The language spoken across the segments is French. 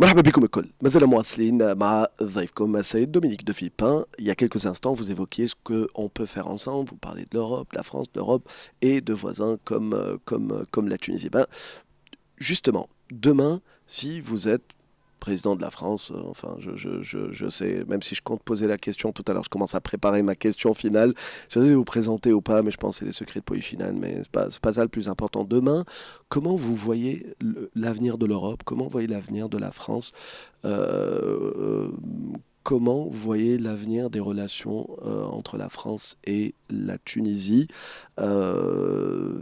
مرحبا بكم الكل. ما زلنا مواصلين مع ضيفكم السيد دومينيك de Villepin. Il y a quelques instants, vous évoquiez ce qu'on peut faire ensemble. Vous parlez de l'Europe, de la France, de l'Europe et de voisins comme la Tunisie. Ben, justement, demain, si vous êtes président de la France, enfin, je sais, même si je compte poser la question tout à l'heure, je commence à préparer ma question finale. Je sais si vous présenter ou pas, mais je pense que c'est les secrets de Polichinelle, mais c'est pas ça le plus important. Demain, comment vous voyez l'avenir de l'Europe? Comment vous voyez l'avenir de la France? Euh, Comment vous voyez l'avenir des relations entre la France et la Tunisie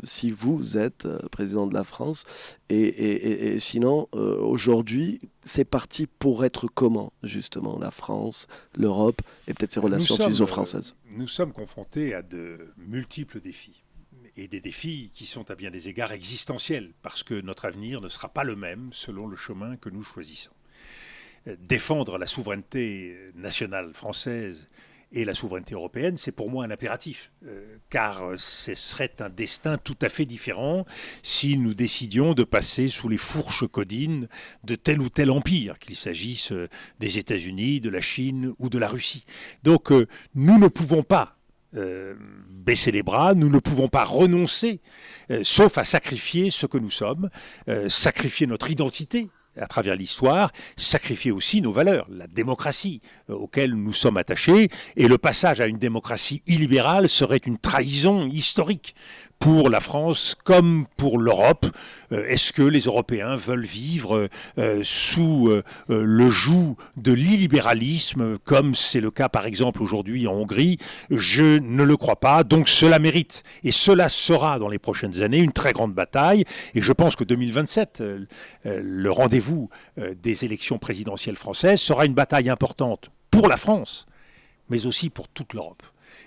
si vous êtes président de la France et sinon aujourd'hui c'est parti pour être comment justement la France, l'Europe et peut-être ses Nous relations sommes, tuniso-françaises. nous sommes confrontés à de multiples défis. Et des défis qui sont à bien des égards existentiels, parce que notre avenir ne sera pas le même selon le chemin que nous choisissons. Défendre la souveraineté nationale française et la souveraineté européenne, c'est pour moi un impératif, car ce serait un destin tout à fait différent si nous décidions de passer sous les fourches codines de tel ou tel empire, qu'il s'agisse des États-Unis, de la Chine ou de la Russie. Donc nous ne pouvons pas baisser les bras, nous ne pouvons pas renoncer, sauf à sacrifier ce que nous sommes, sacrifier notre identité à travers l'histoire, sacrifier aussi nos valeurs, la démocratie auxquelles nous sommes attachés, et le passage à une démocratie illibérale serait une trahison historique pour la France comme pour l'Europe. Est-ce que les Européens veulent vivre sous le joug de l'illibéralisme, comme c'est le cas par exemple aujourd'hui en Hongrie? Je ne le crois pas, donc cela mérite, et cela sera dans les prochaines années une très grande bataille, et je pense que 2027, le rendez-vous des élections présidentielles françaises, sera une bataille importante pour la France, mais aussi pour toute l'Europe.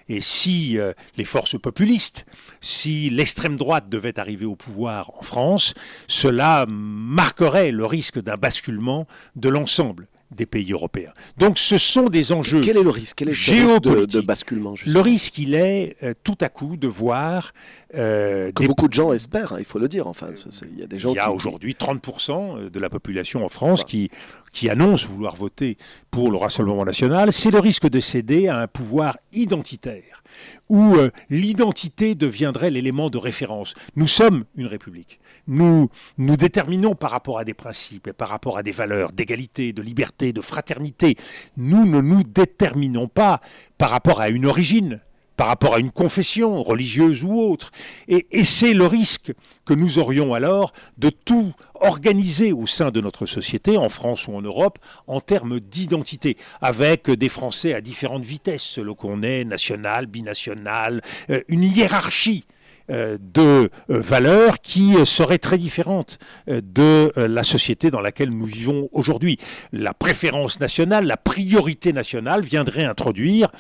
Et si les forces populistes, si l'extrême droite devait arriver au pouvoir en France, cela marquerait le risque d'un basculement de l'ensemble des pays européens. Donc ce sont des enjeux Quel est le risque? Quel est ce risque de basculement justement? Le risque, il est tout à coup de voir que beaucoup de gens espèrent, hein, il faut le dire. Enfin, il y a des gens il y a aujourd'hui 30% de la population en France qui annonce vouloir voter pour le Rassemblement national. C'est le risque de céder à un pouvoir identitaire, où l'identité deviendrait l'élément de référence. Nous sommes une république. Nous déterminons par rapport à des principes et par rapport à des valeurs d'égalité, de liberté, de fraternité. Nous ne nous déterminons pas par rapport à une origine, par rapport à une confession religieuse ou autre. Et c'est le risque que nous aurions alors de tout organiser au sein de notre société, en France ou en Europe, en termes d'identité, avec des Français à différentes vitesses, selon qu'on est national, binational, une hiérarchie de valeurs qui serait très différente de la société dans laquelle nous vivons aujourd'hui. La préférence nationale, la priorité nationale viendrait introduire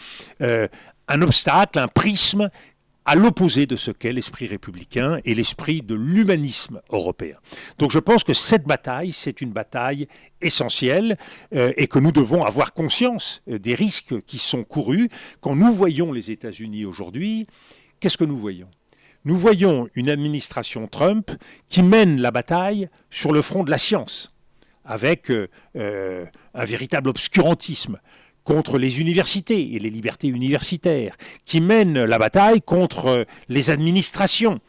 un obstacle, un prisme à l'opposé de ce qu'est l'esprit républicain et l'esprit de l'humanisme européen. Donc je pense que cette bataille, c'est une bataille essentielle et que nous devons avoir conscience des risques qui sont courus. Quand nous voyons les États-Unis aujourd'hui, qu'est-ce que nous voyons ? Nous voyons une administration Trump qui mène la bataille sur le front de la science, avec un véritable obscurantisme contre les universités et les libertés universitaires, qui mène la bataille contre les administrations,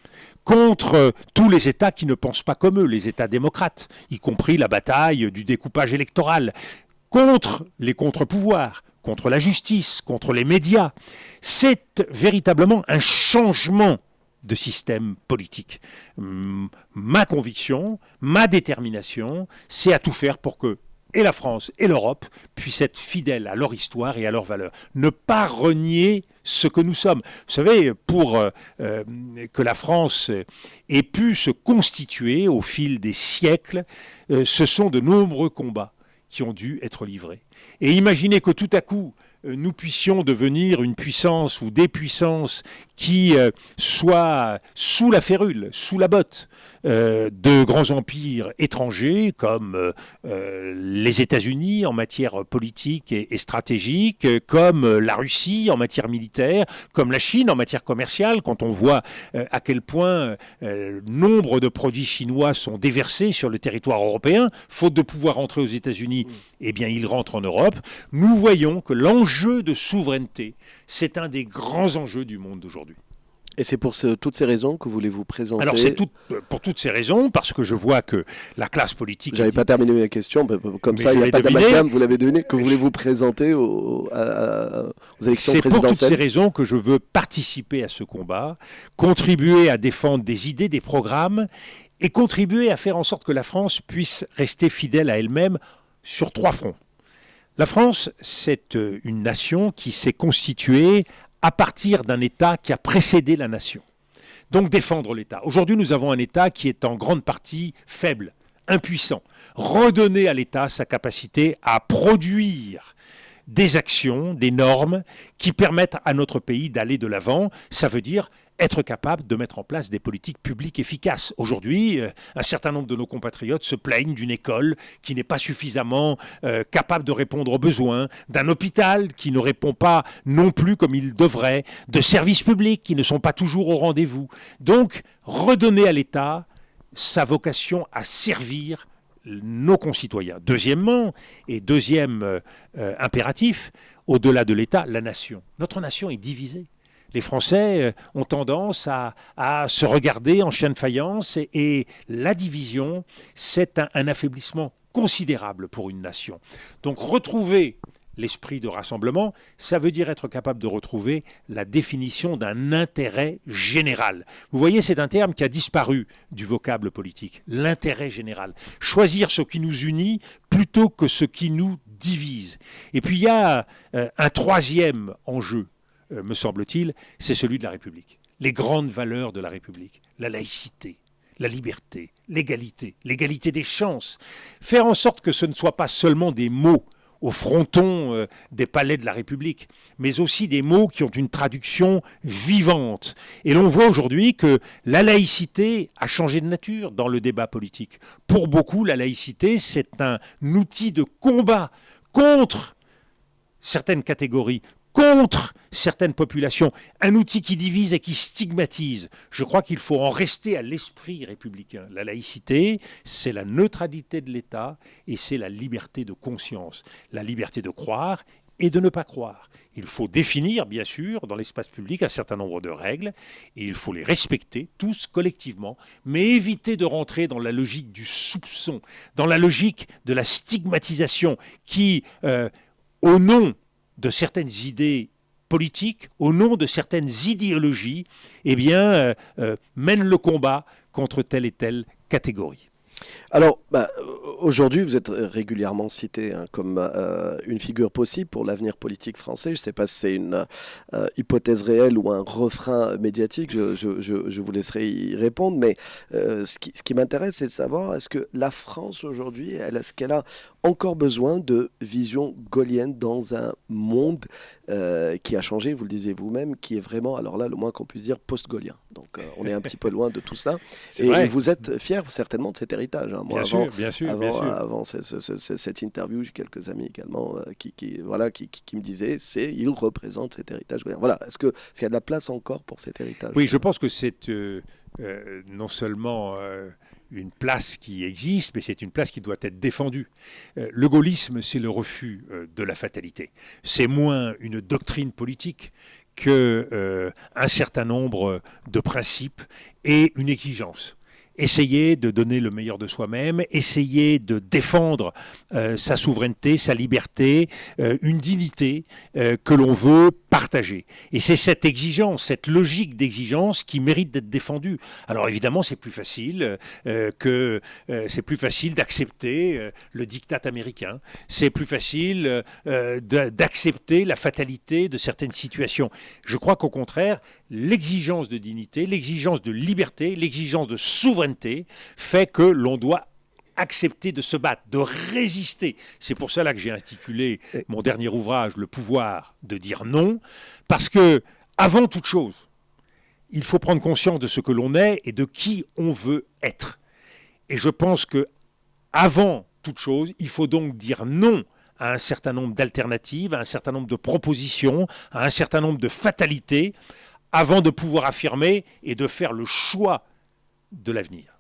contre tous les États qui ne pensent pas comme eux, les États démocrates, y compris la bataille du découpage électoral, contre les contre-pouvoirs, contre la justice, contre les médias. C'est véritablement un changement de système politique. Ma conviction, ma détermination, c'est à tout faire pour que et la France et l'Europe puissent être fidèles à leur histoire et à leurs valeurs. Ne pas renier ce que nous sommes. Vous savez, pour que la France ait pu se constituer au fil des siècles, ce sont de nombreux combats qui ont dû être livrés. Et imaginez que tout à coup, nous puissions devenir une puissance ou des puissances qui soient sous la férule, sous la botte de grands empires étrangers comme les États-Unis en matière politique et stratégique, comme la Russie en matière militaire, comme la Chine en matière commerciale, quand on voit à quel point nombre de produits chinois sont déversés sur le territoire européen, faute de pouvoir rentrer aux États-Unis, eh bien ils rentrent en Europe. Nous voyons que l'enjeu de souveraineté, c'est un des grands enjeux du monde d'aujourd'hui. Et c'est pour toutes ces raisons que vous voulez vous présenter. Alors c'est pour toutes ces raisons, parce que je vois que la classe politique... J'avais pas terminé ma question, comme ça il n'y a pas d'amalgame, vous l'avez donné, que vous voulez vous présenter aux élections présidentielles. C'est pour toutes ces raisons que je veux participer à ce combat, contribuer à défendre des idées, des programmes, et contribuer à faire en sorte que la France puisse rester fidèle à elle-même sur 3 fronts. La France, c'est une nation qui s'est constituée à partir d'un État qui a précédé la nation. Donc défendre l'État. Aujourd'hui, nous avons un État qui est en grande partie faible, impuissant. Redonner à l'État sa capacité à produire des actions, des normes qui permettent à notre pays d'aller de l'avant. Ça veut dire être capable de mettre en place des politiques publiques efficaces. Aujourd'hui, un certain nombre de nos compatriotes se plaignent d'une école qui n'est pas suffisamment capable de répondre aux besoins, d'un hôpital qui ne répond pas non plus comme il devrait, de services publics qui ne sont pas toujours au rendez-vous. Donc, redonner à l'État sa vocation à servir nos concitoyens. Deuxièmement, et deuxième impératif, au-delà de l'État, la nation. Notre nation est divisée. Les Français ont tendance à se regarder en chien de faïence et la division, c'est un affaiblissement considérable pour une nation. Donc retrouver l'esprit de rassemblement, ça veut dire être capable de retrouver la définition d'un intérêt général. Vous voyez, c'est un terme qui a disparu du vocable politique, l'intérêt général. Choisir ce qui nous unit plutôt que ce qui nous divise. Et puis il y a un troisième enjeu, me semble-t-il, c'est celui de la République. Les grandes valeurs de la République, la laïcité, la liberté, l'égalité des chances. Faire en sorte que ce ne soit pas seulement des mots au fronton des palais de la République, mais aussi des mots qui ont une traduction vivante. Et l'on voit aujourd'hui que la laïcité a changé de nature dans le débat politique. Pour beaucoup, la laïcité, c'est un outil de combat contre certaines catégories, contre certaines populations, un outil qui divise et qui stigmatise. Je crois qu'il faut en rester à l'esprit républicain. La laïcité, c'est la neutralité de l'État et c'est la liberté de conscience, la liberté de croire et de ne pas croire. Il faut définir, bien sûr, dans l'espace public un certain nombre de règles et il faut les respecter tous collectivement, mais éviter de rentrer dans la logique du soupçon, dans la logique de la stigmatisation qui, au nom de certaines idées politiques, au nom de certaines idéologies, eh bien, mène le combat contre telle et telle catégorie. Alors, aujourd'hui, vous êtes régulièrement cité comme une figure possible pour l'avenir politique français. Je ne sais pas si c'est une hypothèse réelle ou un refrain médiatique, je vous laisserai y répondre, mais ce qui m'intéresse, c'est de savoir, est-ce que la France aujourd'hui, est-ce qu'elle a encore besoin de vision gaullienne dans un monde qui a changé, vous le disiez vous-même, qui est vraiment, alors là, le moins qu'on puisse dire, post-gaulien. Donc, on est un petit peu loin de tout cela. Et vrai. Vous êtes fier certainement de cet héritage. Moi, avant cette interview, j'ai quelques amis également qui me disaient il représente cet héritage. Voilà. Est-ce qu'il y a de la place encore pour cet héritage? Oui, je pense que c'est non seulement une place qui existe, mais c'est une place qui doit être défendue. Le gaullisme, c'est le refus de la fatalité. C'est moins une doctrine politique qu'un certain nombre de principes et une exigence. Essayer de donner le meilleur de soi-même, essayer de défendre sa souveraineté, sa liberté, une dignité que l'on veut partager. Et c'est cette exigence, cette logique d'exigence qui mérite d'être défendue. Alors évidemment, c'est plus facile d'accepter le diktat américain. C'est plus facile d'accepter la fatalité de certaines situations. Je crois qu'au contraire, l'exigence de dignité, l'exigence de liberté, l'exigence de souveraineté fait que l'on doit accepter de se battre, de résister. C'est pour cela que j'ai intitulé mon dernier ouvrage « Le pouvoir de dire non », parce que, avant toute chose, il faut prendre conscience de ce que l'on est et de qui on veut être. Et je pense que, avant toute chose, il faut donc dire non à un certain nombre d'alternatives, à un certain nombre de propositions, à un certain nombre de fatalités, avant de pouvoir affirmer et de faire le choix de l'avenir.